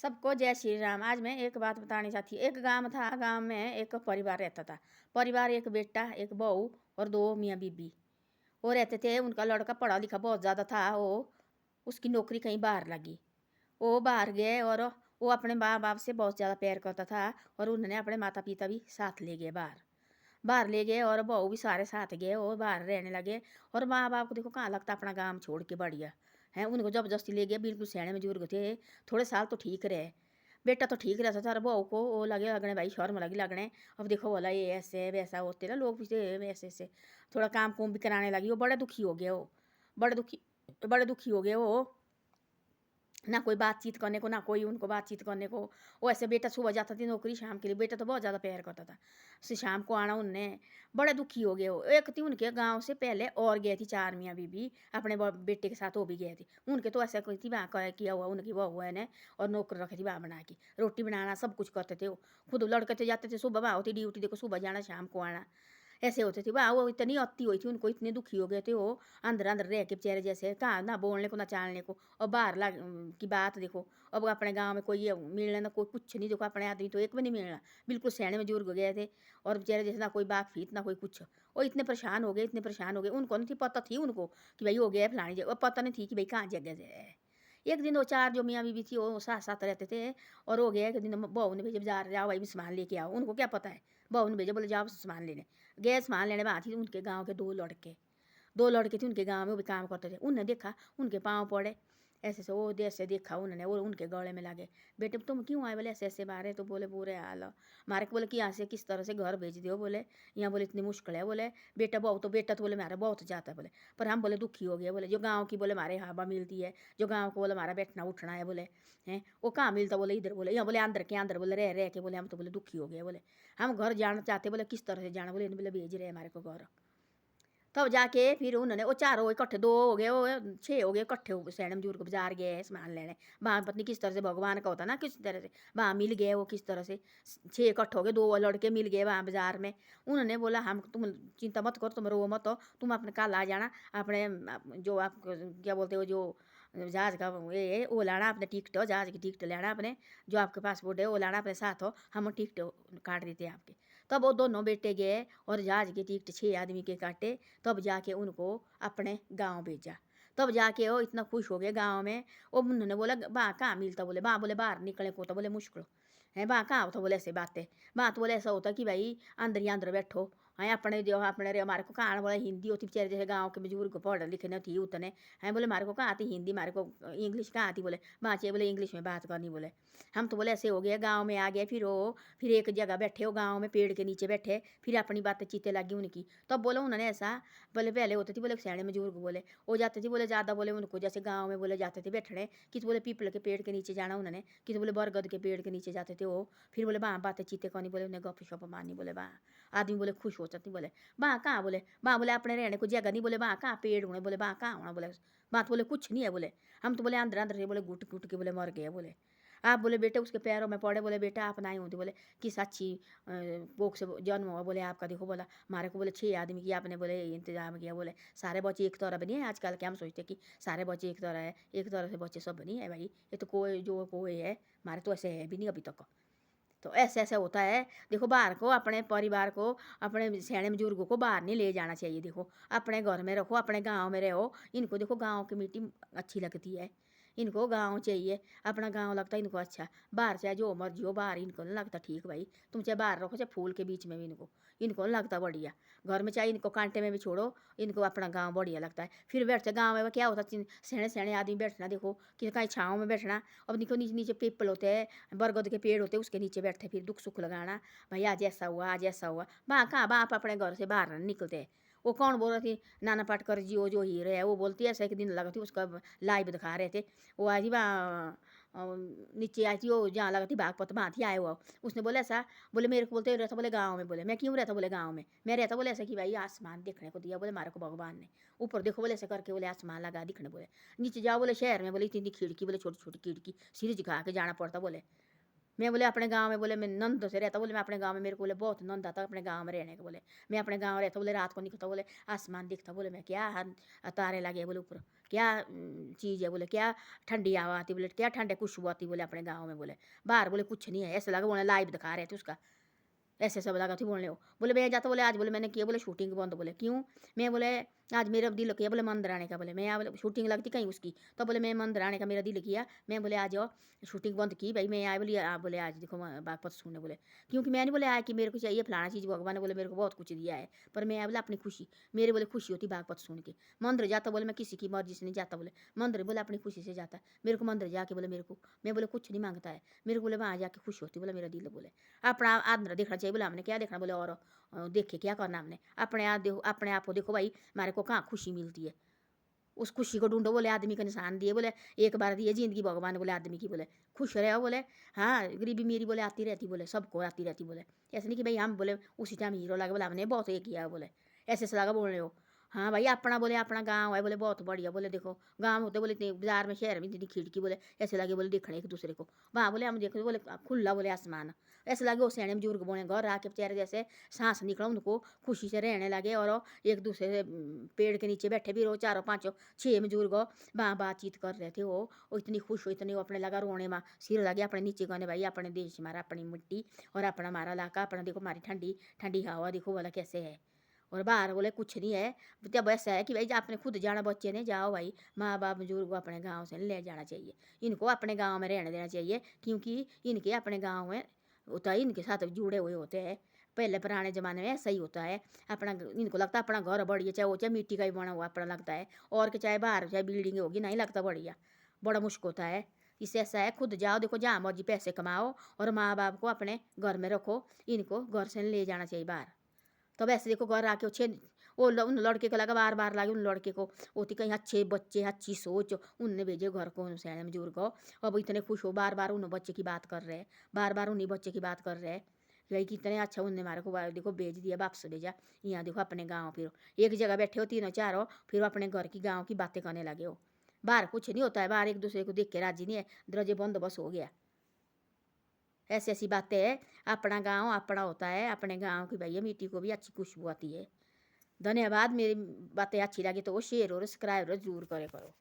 सबको जय श्री राम। आज मैं एक बात बतानी चाहती हूँ। एक गांव था, गांव में एक परिवार रहता था। परिवार एक बेटा, एक बहू और दो मियाँ बीबी वो रहते थे। उनका लड़का पढ़ा लिखा बहुत ज़्यादा था। वो उसकी नौकरी कहीं बाहर लगी। वो बाहर गए और वो अपने माँ बाप से बहुत ज़्यादा प्यार करता था और उन्होंने अपने माता पिता भी साथ ले गए बाहर। बाहर ले गए और बहू भी सारे साथ गए और बाहर रहने लगे। और माँ बाप को देखो कहाँ लगता अपना गांव छोड़ के बढ़िया है। उनको जबरदस्ती ले गए, बिल्कुल सियाने में बुजुर्ग थे। थोड़े साल तो ठीक रहे, बेटा तो ठीक रहता था। और बहू को वो लगे लगने, भाई शर्म लगी लगने। अब देखो बोला ये ऐसे वैसा होते ना लोग पीछे ऐसे ऐसे थोड़ा काम कुम भी कराने लगी। वो बड़े दुखी हो गए। वो बड़े दुखी हो गए। वो ना कोई बातचीत करने को, ना कोई उनको बातचीत करने को। वो ऐसे बेटा सुबह जाता थी नौकरी, शाम के लिए बेटा तो बहुत ज़्यादा प्यार करता था। से शाम को आना उनने। बड़े दुखी हो गए। वो एक थी उनके गांव से पहले और गए थी 4 मियाँ बीबी अपने बेटे के साथ। वो भी गए थे। उनके तो ऐसा कोई थी वहाँ का किया हुआ उनकी बहू है ने और नौकर रखी थी वहाँ बना के, रोटी बनाना सब कुछ करते थे। वो खुद लड़के तो जाते थे, सुबह वहाँ होती ड्यूटी, देखो सुबह जाना शाम को आना ऐसे होते थे। वाह वो इतनी अति हुई थी उनको, इतने दुखी हो गए थे वो। अंदर अंदर रह के बेचारे, जैसे कहाँ ना बोलने को ना चालने को। और बाहर की बात देखो। अब अपने गांव में कोई मिलने ना कोई कुछ नहीं। देखो अपने आदमी तो एक भी नहीं मिलना, बिल्कुल सैने में जुर्ग गए थे। और बेचारे जैसे ना कोई बात फीत ना कोई कुछ। और इतने परेशान हो गए, इतने परेशान हो गए। उनको नहीं थी पता, थी उनको कि भाई हो गया फलानी जगह, पता नहीं थी कि भाई कहाँ जगह है। एक दिन वो 4 जो मियाँ बीबी थी वो साथ साथ रहते थे। और हो गया एक दिन बहू ने भेजे बाजार, जाओ भाई सामान लेके आओ। उनको क्या पता है, बहू ने भेजा, बोले जाओ सामान लेने। गए सामान लेने में आती उनके गांव के 2 लड़के थे उनके गांव में, वो भी काम करते थे। उनने देखा, उनके पाँव पड़े ऐसे से। वो देर से देखा उन्होंने, वो उनके गले में लगे। बेटे तुम क्यों आए? बोले ऐसे ऐसे बारे। तो बोले बुरे हाल है मारे को। बोले कि यहाँ से किस तरह से घर भेज दियो? बोले यहाँ बोले इतनी मुश्किल है। बोले बेटा बहुत, तो बेटा तो बोले हमारा बहुत जाता है। बोले पर हम बोले दुखी हो गए। बोले जो गाँव की बोले हमारे हवा मिलती है, जो गाँव को बोले हमारा बैठना उठना है, बोले हैं वो कहाँ मिलता? बोले इधर, बोले यहाँ बोले अंदर के अंदर बोले रह के बोले हम तो बोले दुखी हो गए। बोले हम घर जाना चाहते। बोले किस तरह से जाना? बोले बोले भेज रहे हमारे को घर। तब जाके फिर उन्होंने वो चारों इकट्ठे, 2 हो गए, वो 6 हो गए इकट्ठे हो सैनम जूर को बाजार गए सामान लेने। वहाँ पत्नी किस तरह से भगवान का होता ना, किस तरह से वहाँ मिल गए। वो किस तरह से 6 इकट्ठे हो गए, 2 लड़के मिल गए वहाँ बाजार में। उन्होंने बोला हम तुम चिंता मत करो, तुम रो मत हो, तुम अपने कल आ जाना। अपने जो आप क्या बोलते हो, जो जहाज का ये है वो लाना, अपने टिकट हो जहाज की टिकट लाना, अपने जो आपके पासपोर्ट है वो लाना अपने साथ हो, हम टिकट काट देते हैं आपके। तब वो दोनों बेटे गए और जहाज की टिकट 6 आदमी के काटे। तब जाके उनको अपने गांव भेजा। तब जाके वो इतना खुश हो गए गांव में। वो उन्होंने बोला वहाँ कहाँ मिलता? बोले वहाँ बोले बाहर निकले को तो बोले मुश्किल है। वहाँ कहाँ होता? बोले ऐसे बातें वहाँ तो बोले ऐसा होता कि भाई अंदर ही अंदर बैठो हैं अपने जो अपने रे हमारे को कहाँ बोला हिंदी होती बेचारे, जैसे गाँव के बुजुर्ग को पढ़ लिखे नहीं थी उतने हैं। बोले हमारे को कहाँ आती हिंदी, हमारे को इंग्लिश कहाँ आती? बोले वहाँ चाहिए बोले इंग्लिश में बात करनी। बोले हम तो बोले ऐसे हो गया। गाँव में आ गए, फिर वो फिर एक जगह बैठे, वो गाँव में पेड़ के नीचे बैठे, फिर अपनी बातें चीते लगी उनकी। तब बोला उन्होंने ऐसा, बोले पहले होती थी बोले सयाने में बुजुर्ग बोले वो जाते थे बोले ज़्यादा, बोले उनको जैसे गाँव में बोले जाते थे बैठने कि तो बोले पीपल के पेड़ के नीचे जाना उन्होंने, कि तो बोले बरगद के पेड़ के नीचे जाते थे वो। फिर बोले वहाँ बातें चीते करनी, बोले उन्हें गप शप मारनी। बोले वहाँ आदमी बोले खुश हो जाती। बोले वहाँ कहाँ? बोले वहाँ बोले अपने रहने को जगह नहीं। बोले वहाँ कहाँ पेड़ होने? बोले वहाँ कहाँ होना? बोले वहाँ तो बोले कुछ नहीं है। बोले हम तो बोले अंदर अंदर से बोले घुट घुट के बोले मर गए। बोले आप बोले बेटे उसके पैरों में पड़े। बोले बेटा आप नहीं होती? बोले किस अच्छी कोख से जन्म हुआ। बोले आपका देखो बोला हमारे को बोले 6 आदमी की आपने बोले इंतजाम किया। बोले सारे बच्चे एक तरह बनी है आजकल, क्या हम सोचते कि सारे बच्चे एक तरह है? एक तरह से बच्चे सब बनी है भाई, ये तो कोई जो कोई है, हमारे तो ऐसे है भी नहीं अभी तक। तो ऐसे ऐसे होता है। देखो बाहर को अपने परिवार को, अपने सियाने बुजुर्गों को बाहर नहीं ले जाना चाहिए। देखो अपने घर में रखो, अपने गांव में रहो। इनको देखो गांव की मिट्टी अच्छी लगती है, इनको गांव चाहिए, अपना गांव लगता है इनको अच्छा। बाहर चाहे जो मर्जी हो, बाहर इनको नहीं लगता ठीक भाई। तुम चाहे बाहर रखो चाहे फूल के बीच में भी, इनको नहीं लगता बढ़िया। घर में चाहे इनको कांटे में भी छोड़ो, इनको अपना गांव बढ़िया लगता है। फिर बैठते गांव में क्या होता है, सेणे सेणे आदमी बैठना देखो कि कहीं छाँव में बैठना। अब निको नीचे नीचे पीपल होते हैं, बरगद के पेड़ होते हैं, उसके नीचे बैठते फिर दुख सुख लगाना। भाई आज ऐसा हुआ, आज ऐसा हुआ। वहाँ कहाँ बाप अपने घर से बाहर नहीं निकलते। वो कौन बोल रही थी, नाना पाटकर जी वो जो हीरो है वो बोलती है ऐसा। एक दिन लगा थी उसका लाइव दिखा रहे थे। वो आई थी वहाँ नीचे आई थी, वो जहाँ लगा थी बागपत वहाँ थी आए हुआ। उसने बोला ऐसा, बोले मेरे को बोलते रहता बोले गाँव में। बोले मैं क्यों रहता? बोले गाँव में मैं रहता बोले ऐसा कि भाई आसमान देखने को दिया। बोले हमारे को भगवान ने ऊपर देखो बोले ऐसे करके, बोले आसमान लगा दिखने। बोले नीचे जाओ बोले शहर में, बोले इतनी खिड़की, बोले छोटी छोटी खिड़की, सीढ़ी झुका के जाना पड़ता। बोले मैं बोले अपने गाँव में बोले मैं नंद से रहता, बोले मैं अपने गाँव में मेरे को बोले बहुत नंद आता अपने गाँव में रहने का। बोले मैं अपने गाँव रहता, बोले रात को निकलता, बोले आसमान दिखता, बोले मैं क्या तारे लगे बोले ऊपर, क्या चीज़ है बोले, क्या ठंडी हवा आती, बोले क्या ठंडे खुशबू आती बोले अपने गाँव में। बोले बाहर बोले कुछ नहीं है, ऐसा लगा बोले लाइव दिखा रहे थे उसका, ऐसे सब लगा थी बोलने हो। बोले मैं जाता, बोले आज बोले मैंने किया बोले शूटिंग बंद। बोले क्यों? मैं बोले आज मेरा दिल किया बोले मंदिर आने का। बोले मैं यहाँ बोले शूटिंग लगती कहीं उसकी, तो बोले मैं मंदिर आने का मेरा दिल किया, मैं बोले आज जाओ शूटिंग बंद की भाई, मैं आया बोली बोले आज देखो बागपत सुनने। बोले क्योंकि मैं नहीं बोले आया कि मेरे को चाहिए फलाना चीज़, भगवान ने बोले मेरे को बहुत कुछ दिया है, पर मैं आया बोले अपनी खुशी, मेरे बोले खुशी होती बागपत सुन के। मंदिर जाता बोले मैं किसी की मर्जी से नहीं जाता, बोले मंदिर बोले अपनी खुशी से जाता है। मेरे को मंदिर जाके बोले मेरे को, मैं बोले कुछ नहीं मांगता है, मेरे को बोले वहाँ जाके खुशी होती बोले मेरा दिल। बोले अपना आंध्र देखना चाहिए, बोले हमने क्या देखना, बोले और देखे क्या करना हमने, अपने आप देखो, अपने आप को देखो भाई, हमारे को कहाँ खुशी मिलती है, उस खुशी को ढूंढो। बोले आदमी का निशान दिए, बोले एक बार दिए जिंदगी भगवान ने, बोले आदमी की, बोले खुश रहो। बोले हाँ गरीबी मेरी बोले आती रहती, बोले सबको आती रहती। बोले ऐसे नहीं कि भाई हम बोले उसी टाइम हीरो लगे, बोले हमने बहुत ये किया। बोले ऐसे से लगा बोल रहे हो। हाँ भाई अपना बोले अपना गाँव है, बोले बहुत बढ़िया। बोले देखो गाँव होते बोले इतने बाजार में शहर में इतनी खिड़की, बोले ऐसे लगे बोले देखने एक दूसरे को। वहाँ बोले हम देख बोले खुला बोले आसमान, ऐसे लगे वो सैने बुजुर्ग बोले घर आके बेचारे जैसे सांस निकला उनको, खुशी से रहने लगे। और एक दूसरे से पेड़ के नीचे बैठे भी रहो, चारों पाँचों छः बुजुर्ग वहाँ बातचीत कर रहे थे। वो इतनी खुश हो, इतनी वो अपने लगा रोने में, सिर लगे अपने नीचे कहने भाई अपने देश हमारा, अपनी मिट्टी और अपना हमारा इलाका, अपना देखो हमारी ठंडी ठंडी हवा देखो बोला कैसे है। और बाहर बोले कुछ नहीं है, जब ऐसा है कि भाई आपने खुद जाना, बच्चे ने जाओ भाई, माँ बाप बुजुर्ग को अपने गाँव से ले जाना चाहिए, इनको अपने गाँव में रहने देना चाहिए, क्योंकि इनके अपने गाँव में होता है, इनके साथ जुड़े हुए होते हैं। पहले पुराने ज़माने में ऐसा ही होता है, अपना इनको लगता है अपना घर बढ़िया, चाहे वो चाहे मिट्टी का ही बना हुआ अपना लगता है, और के चाहे बाहर चाहे बिल्डिंग होगी नहीं लगता बढ़िया, बड़ा मुश्किल होता है। इससे ऐसा है खुद जाओ देखो जहाँ मर्जी पैसे कमाओ, और माँ बाप को अपने घर में रखो, इनको घर से ले जाना चाहिए बाहर। तो वैसे देखो घर आके उन लड़के को लगा बार बार लगे, उन लड़के को होती कहीं अच्छे बच्चे अच्छी सोच, उनने भेजे घर को उन सैन बुजुर्ग को। अब इतने खुश हो, बार बार उन बच्चे की बात कर रहे हैं, बार बार उन्हीं बच्चे की बात कर रहे हैं भाई कितने अच्छा उनने हमारे को देखो भेज दिया, वापस भेजा। यहाँ देखो अपने गाँव फिर एक जगह बैठे हो तीनों चारों, फिर अपने घर की गाँव की बातें करने लगे हो। बाहर कुछ नहीं होता है, बाहर एक दूसरे को देख के राजी नहीं है, दरवाजे बंद बस हो गया। ऐसी ऐसी बातें है, अपना गाँव अपना होता है, अपने गाँव की भैया मिट्टी को भी अच्छी खुशबू आती है। धन्यवाद, मेरी बातें अच्छी लगी तो शेयर और सब्सक्राइब जरूर करे करो।